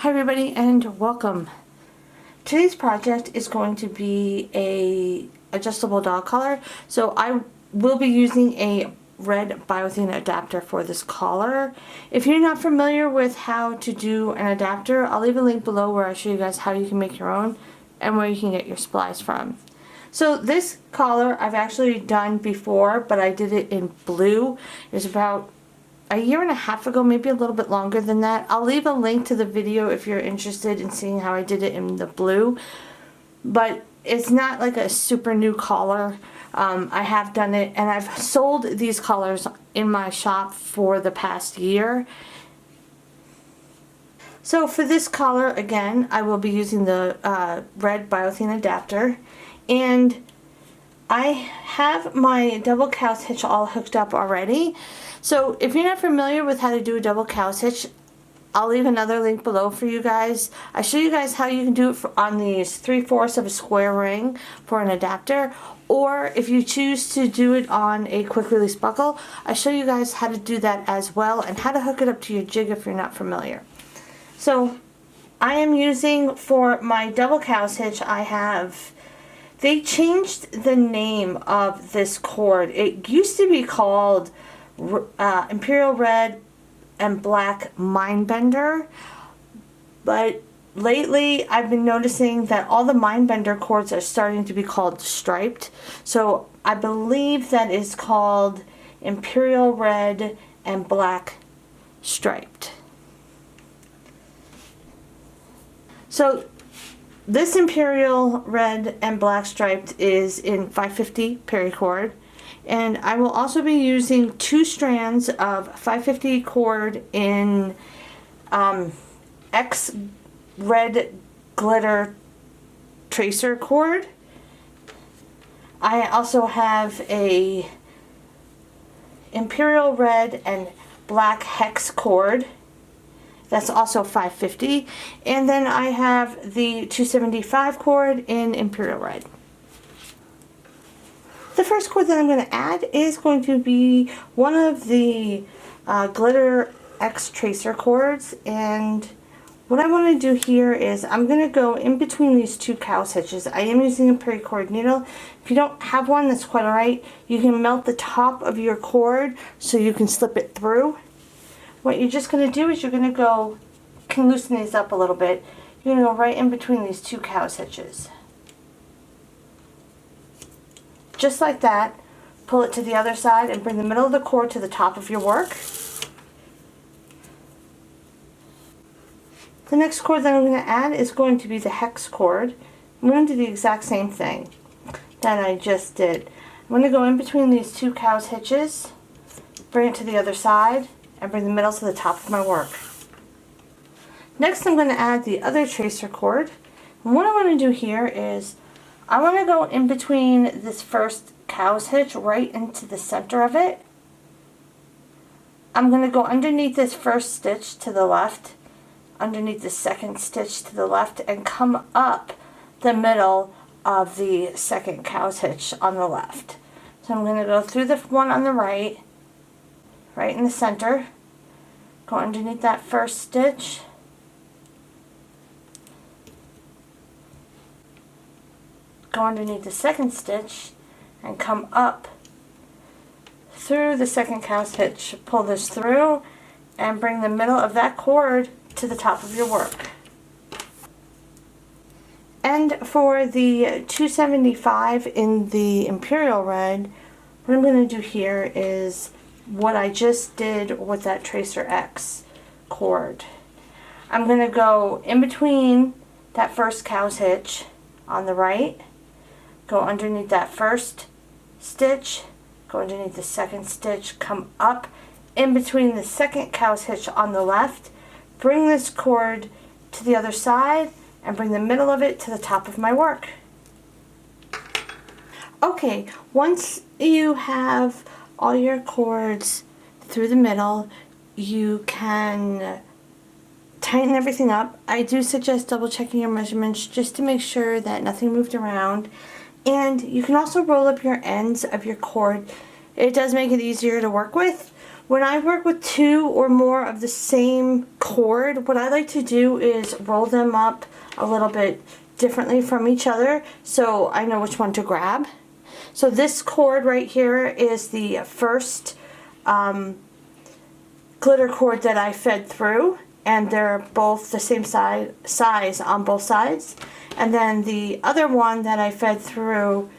Hi everybody and welcome. Today's project is going to be a adjustable dog collar. So I will be using a red Thane adapter for this collar. If you're not familiar with how to do an adapter, I'll leave a link below where I show you guys how you can make your own and where you can get your supplies from. So this collar I've actually done before, but I did it in blue. It was about a year and a half ago, maybe a little bit longer than that. I'll leave a link to the video if you're interested in seeing how I did it in the blue. But it's not like a super new collar. I have done it, and I've sold these collars in my shop for the past year. So for this collar, again, I will be using the red Thane adapter. And I have my double cow's hitch all hooked up already. So if you're not familiar with how to do a double cow's hitch, I'll leave another link below for you guys. I show you guys how you can do it on these 3/4 of a square ring for an adapter, or if you choose to do it on a quick release buckle, I show you guys how to do that as well and how to hook it up to your jig if you're not familiar. So I am using, for my double cow's hitch, they changed the name of this cord. It used to be called Imperil Red and Black Mindbender, but lately I've been noticing that all the Mindbender cords are starting to be called striped. So I believe that is called Imperil Red and Black Striped. So this Imperil Red and Black Striped is in 550 paracord, and I will also be using 2 strands of 550 cord in X Red Glitter Tracer cord. I also have a Imperil Red and Black Hex cord. That's also 550. And then I have the 275 cord in Imperil Red. The first cord that I'm going to add is going to be one of the Glitter X Tracer cords. And what I want to do here is I'm going to go in between these 2 cow's hitches. I am using a paracord needle. If you don't have one, that's quite alright. You can melt the top of your cord so you can slip it through. What you're just going to do is you're going to can loosen these up a little bit. You're going to go right in between these 2 cow's hitches. Just like that. Pull it to the other side and bring the middle of the cord to the top of your work. The next cord that I'm going to add is going to be the hex cord. I'm going to do the exact same thing that I just did. I'm going to go in between these 2 cow's hitches, bring it to the other side, and bring the middle to the top of my work. Next I'm going to add the other tracer cord. And what I want to do here is I want to go in between this first cow's hitch right into the center of it. I'm going to go underneath this first stitch to the left, underneath the second stitch to the left, and come up the middle of the second cow's hitch on the left. So I'm going to go through the one on the right in the center, go underneath that first stitch, go underneath the second stitch, and come up through the second cow's hitch. Pull this through and bring the middle of that cord to the top of your work. And for the 275 in the Imperil Red, what I'm going to do here is what I just did with that Tracer X cord. I'm going to go in between that first cow's hitch on the right, go underneath that first stitch, go underneath the second stitch, come up in between the second cow's hitch on the left, bring this cord to the other side, and bring the middle of it to the top of my work. Okay, once you have all your cords through the middle, you can tighten everything up. I do suggest double checking your measurements just to make sure that nothing moved around. And you can also roll up your ends of your cord. It does make it easier to work with. When I work with two or more of the same cord, what I like to do is roll them up a little bit differently from each other so I know which one to grab. So this cord right here is the first glitter cord that I fed through, and they're both the same size on both sides. And then the other one that I fed through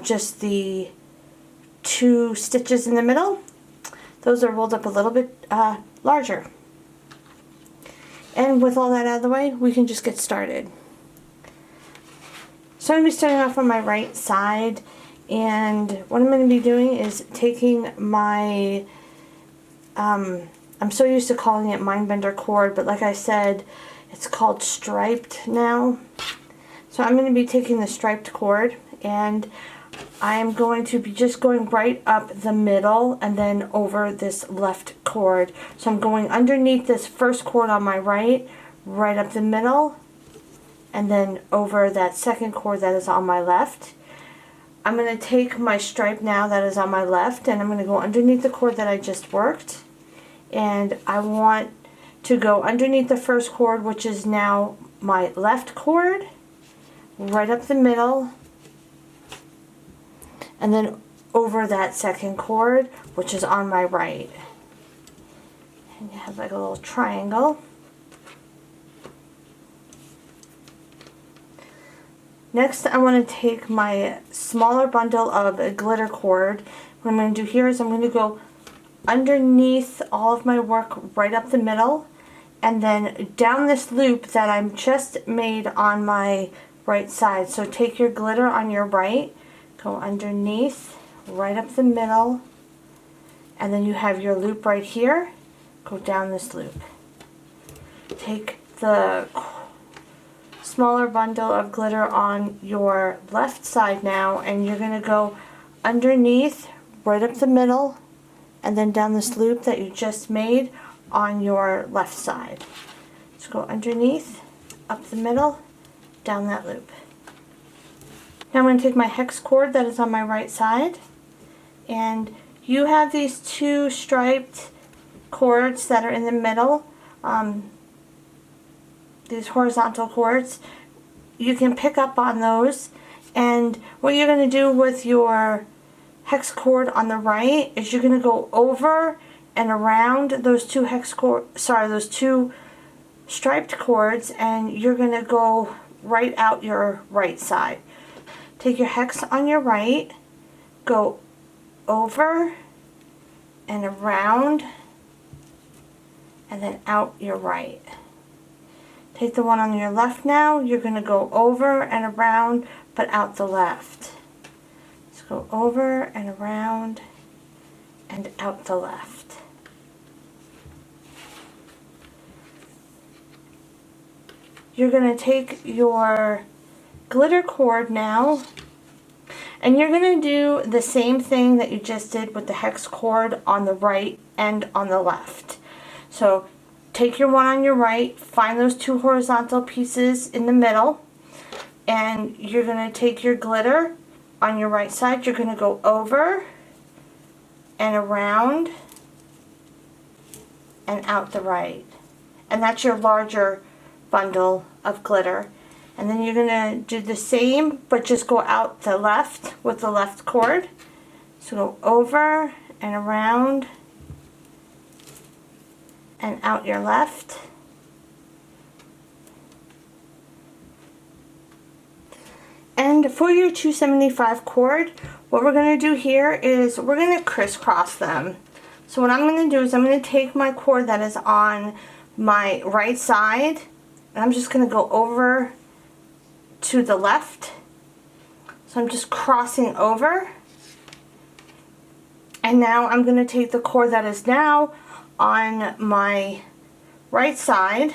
just the 2 stitches in the middle, those are rolled up a little bit larger. And with all that out of the way, we can just get started. So I'm going to be starting off on my right side, and what I'm going to be doing is taking my, I'm so used to calling it Mindbender cord, but like I said, it's called striped now. So I'm going to be taking the striped cord, and I am going to be just going right up the middle and then over this left cord. So I'm going underneath this first cord on my right, right up the middle, and then over that second cord that is on my left. I'm going to take my stripe now that is on my left, and I'm going to go underneath the cord that I just worked. And I want to go underneath the first cord, which is now my left cord, right up the middle, and then over that second cord, which is on my right. And you have like a little triangle. Next, I want to take my smaller bundle of glitter cord. What I'm going to do here is I'm going to go underneath all of my work right up the middle, and then down this loop that I'm just made on my right side. So take your glitter on your right, go underneath, right up the middle, and then you have your loop right here. Go down this loop. Take the smaller bundle of glitter on your left side now, and you're going to go underneath, right up the middle, and then down this loop that you just made on your left side. So go underneath, up the middle, down that loop. Now I'm going to take my hex cord that is on my right side, and you have these 2 striped cords that are in the middle, these horizontal cords. You can pick up on those, and what you're going to do with your hex cord on the right is you're going to go over and around those 2 those 2 striped cords, and you're going to go right out your right side. Take your hex on your right, go over and around, and then out your right. Take the one on your left now, you're going to go over and around, but out the left. So go over and around and out the left. You're going to take your glitter cord now, and you're going to do the same thing that you just did with the hex cord on the right and on the left. So take your one on your right, find those 2 horizontal pieces in the middle, and you're going to take your glitter on your right side. You're going to go over and around and out the right. And that's your larger bundle of glitter. And then you're going to do the same, but just go out the left with the left cord. So go over and around and out your left. And for your 275 cord, what we're going to do here is we're going to crisscross them. So what I'm going to do is I'm going to take my cord that is on my right side, and I'm just going to go over to the left. So I'm just crossing over, and now I'm going to take the cord that is now on my right side,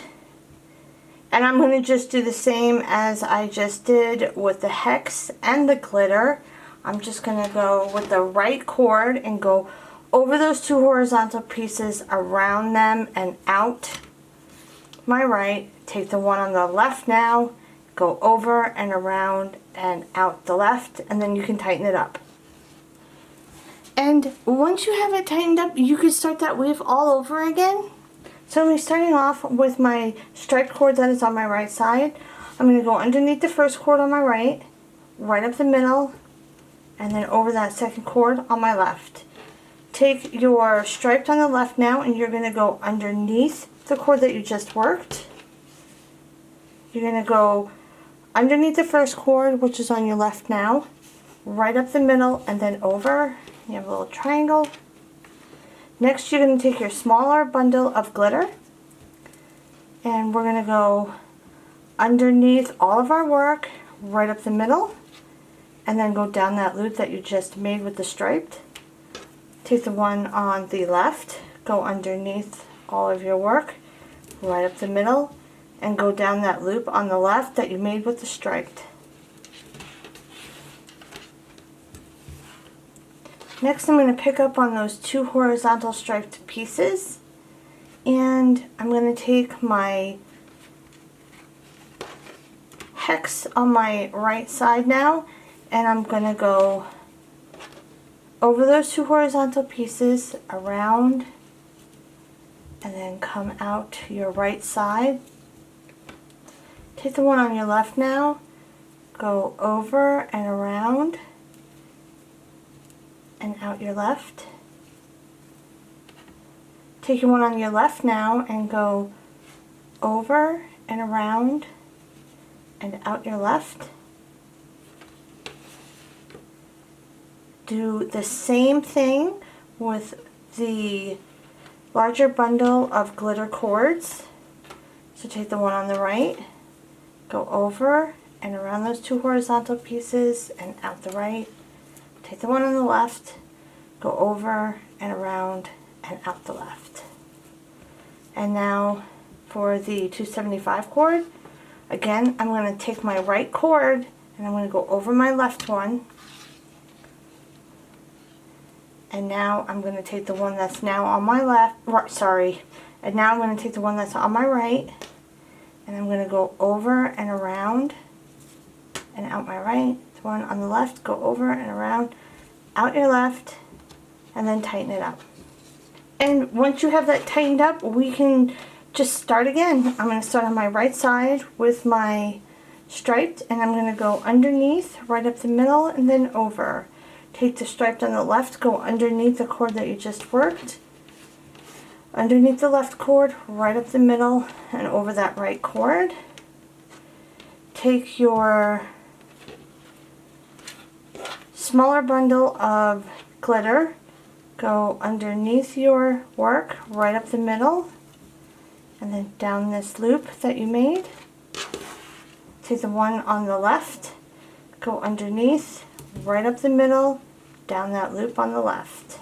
and I'm going to just do the same as I just did with the hex and the glitter. I'm just going to go with the right cord and go over those 2 horizontal pieces, around them and out my right. Take the one on the left now, go over and around and out the left, and then you can tighten it up. And once you have it tightened up, you can start that weave all over again. So I'm going to be starting off with my striped cord that is on my right side. I'm going to go underneath the first cord on my right up the middle, and then over that second cord on my left. Take your striped on the left now, and you're going to go underneath the cord that you just worked. You're going to go underneath the first cord, which is on your left now, right up the middle, and then over. You have a little triangle. Next, you're going to take your smaller bundle of glitter, and we're going to go underneath all of our work, right up the middle, and then go down that loop that you just made with the striped. Take the one on the left, go underneath all of your work, right up the middle, and go down that loop on the left that you made with the striped. Next, I'm going to pick up on those two horizontal striped pieces, and I'm going to take my hex on my right side now, and I'm going to go over those two horizontal pieces, around, and then come out to your right side. Take the one on your left now, go over and around, and out your left. Take your one on your left now and go over and around and out your left. Do the same thing with the larger bundle of glitter cords. So take the one on the right, go over and around those two horizontal pieces and out the right. Take the one on the left, go over and around and out the left. And now for the 275 cord, again, I'm going to take my right cord and I'm going to go over my left one. And now I'm going to take the one that's now on my left, and now I'm going to take the one that's on my right, and I'm going to go over and around and out my right. The one on the left, go over and around, out your left, and then tighten it up. And once you have that tightened up, we can just start again. I'm going to start on my right side with my striped, and I'm going to go underneath, right up the middle, and then over. Take the striped on the left, go underneath the cord that you just worked, underneath the left cord, right up the middle, and over that right cord. Take your smaller bundle of glitter, go underneath your work, right up the middle, and then down this loop that you made. Take the one on the left, go underneath, right up the middle, down that loop on the left.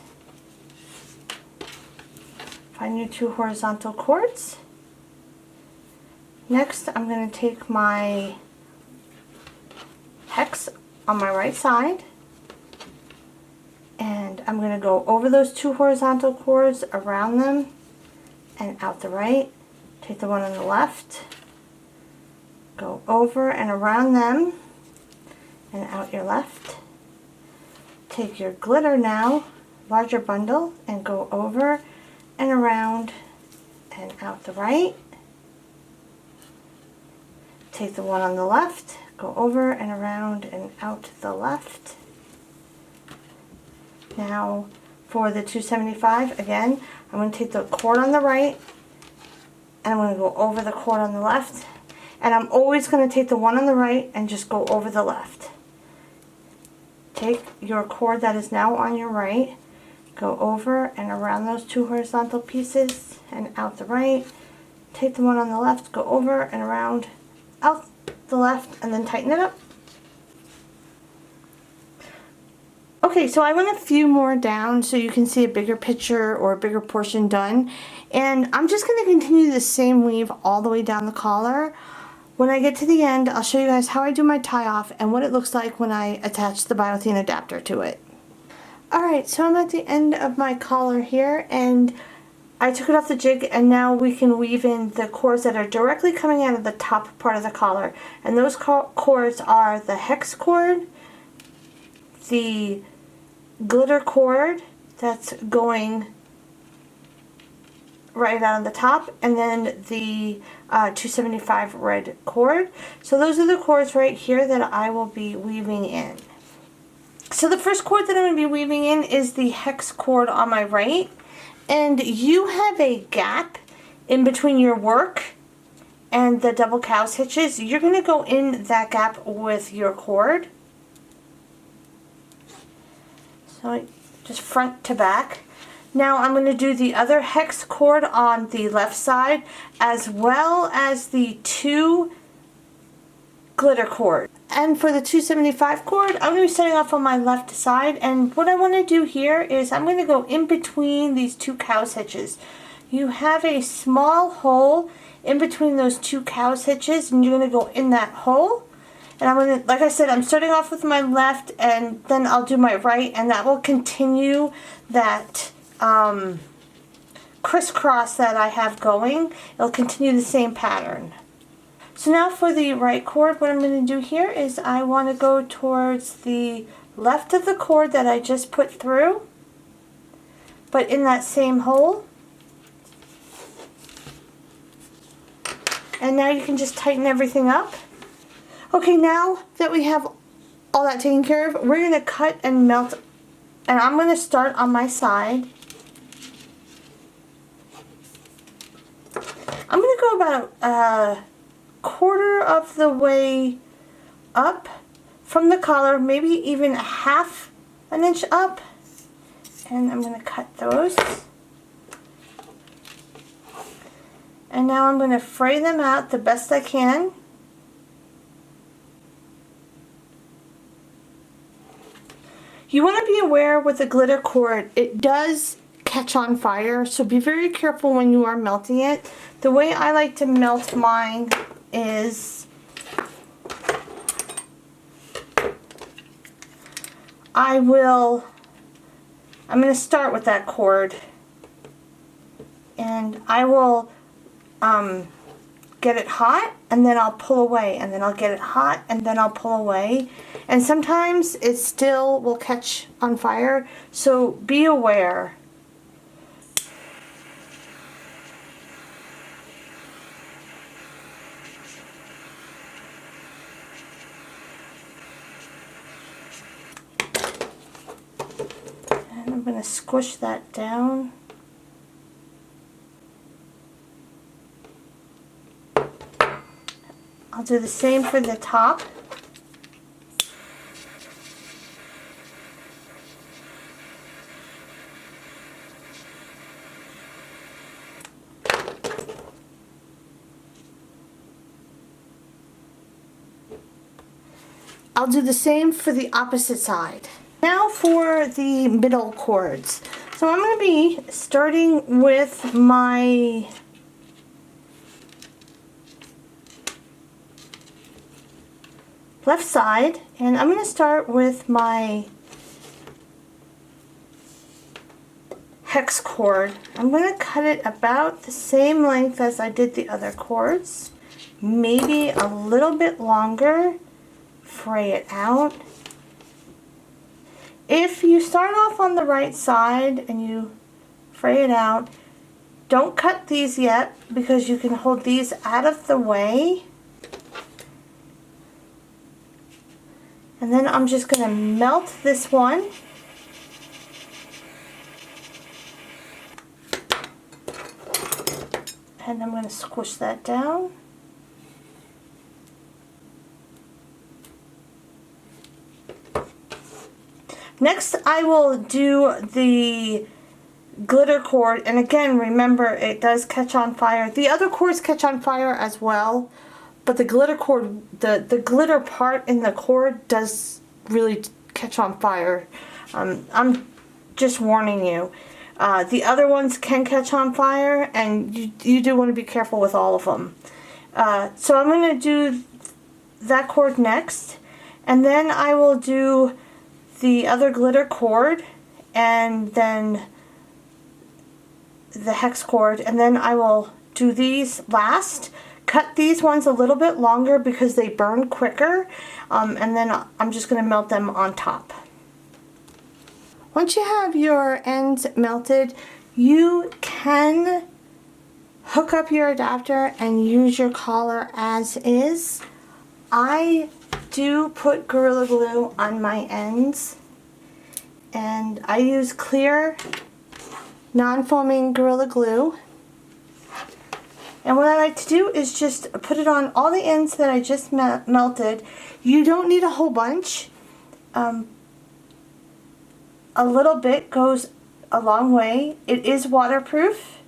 Find your two horizontal cords. Next, I'm going to take my hex on my right side, and I'm going to go over those two horizontal cords, around them, and out the right. Take the one on the left, go over and around them, and out your left. Take your glitter now, larger bundle, and go over and around and out the right. Take the one on the left, go over and around and out the left. Now for the 275, again, I'm going to take the cord on the right, and I'm going to go over the cord on the left, and I'm always going to take the one on the right and just go over the left. Take your cord that is now on your right, go over and around those two horizontal pieces and out the right. Take the one on the left, go over and around, out the left, and then tighten it up. Okay, so I went a few more down so you can see a bigger picture or a bigger portion done. And I'm just going to continue the same weave all the way down the collar. When I get to the end, I'll show you guys how I do my tie off and what it looks like when I attach the Thane adapter to it. Alright, so I'm at the end of my collar here, and I took it off the jig, and now we can weave in the cords that are directly coming out of the top part of the collar. And those cords are the hex cord, the glitter cord that's going right out on the top, and then the 275 red cord. So those are the cords right here that I will be weaving in. So the first cord that I'm going to be weaving in is the hex cord on my right, and you have a gap in between your work and the double cow's hitches. You're going to go in that gap with your cord. So just front to back. Now I'm going to do the other hex cord on the left side, as well as the 2 glitter cord. And for the 275 cord, I'm going to be starting off on my left side, and what I want to do here is I'm going to go in between these 2 cow's hitches. You have a small hole in between those 2 cow's hitches, and you're going to go in that hole. And I'm going to, like I said, I'm starting off with my left, and then I'll do my right, and that will continue that crisscross that I have going. It'll continue the same pattern. So now for the right cord, what I'm going to do here is I want to go towards the left of the cord that I just put through, but in that same hole. And now you can just tighten everything up. Okay, now that we have all that taken care of, we're going to cut and melt, and I'm going to start on my side. I'm going to go about a quarter of the way up from the collar, maybe even half an inch up, and I'm going to cut those. And now I'm going to fray them out the best I can. You want to be aware with the glitter cord, it does catch on fire, so be very careful when you are melting it. The way I like to melt mine is I'm going to start with that cord, and I will get it hot, and then I'll pull away, and then I'll get it hot, and then I'll pull away. And sometimes it still will catch on fire, so be aware. And I'm going to squish that down. I'll do the same for the top. I'll do the same for the opposite side. Now for the middle cords. So I'm going to be starting with my left side, and I'm going to start with my hex cord. I'm going to cut it about the same length as I did the other cords, maybe a little bit longer. Fray it out. If you start off on the right side and you fray it out, don't cut these yet, because you can hold these out of the way. And then I'm just going to melt this one. And I'm going to squish that down. Next, I will do the glitter cord, and again, remember, it does catch on fire. The other cords catch on fire as well, but the glitter cord, the glitter part in the cord does really catch on fire. I'm just warning you. The other ones can catch on fire, and you do want to be careful with all of them. So I'm going to do that cord next, and then I will do the other glitter cord, and then the hex cord, and then I will do these last. Cut these ones a little bit longer because they burn quicker, and then I'm just going to melt them on top. Once you have your ends melted, you can hook up your adapter and use your collar as is. I do put Gorilla Glue on my ends, and I use clear non-foaming Gorilla Glue. And what I like to do is just put it on all the ends that I just melted. You don't need a whole bunch. A little bit goes a long way. It is waterproof,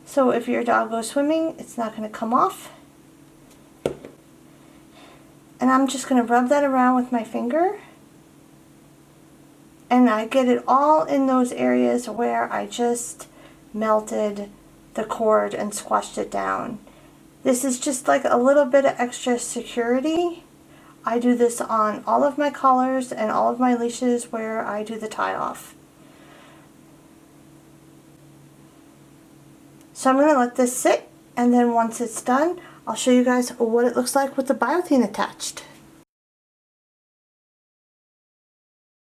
so if your dog goes swimming, it's not going to come off. And I'm just going to rub that around with my finger. And I get it all in those areas where I just melted the cord and squashed it down. This is just like a little bit of extra security. I do this on all of my collars and all of my leashes where I do the tie off. So I'm going to let this sit, and then once it's done, I'll show you guys what it looks like with the biothane attached.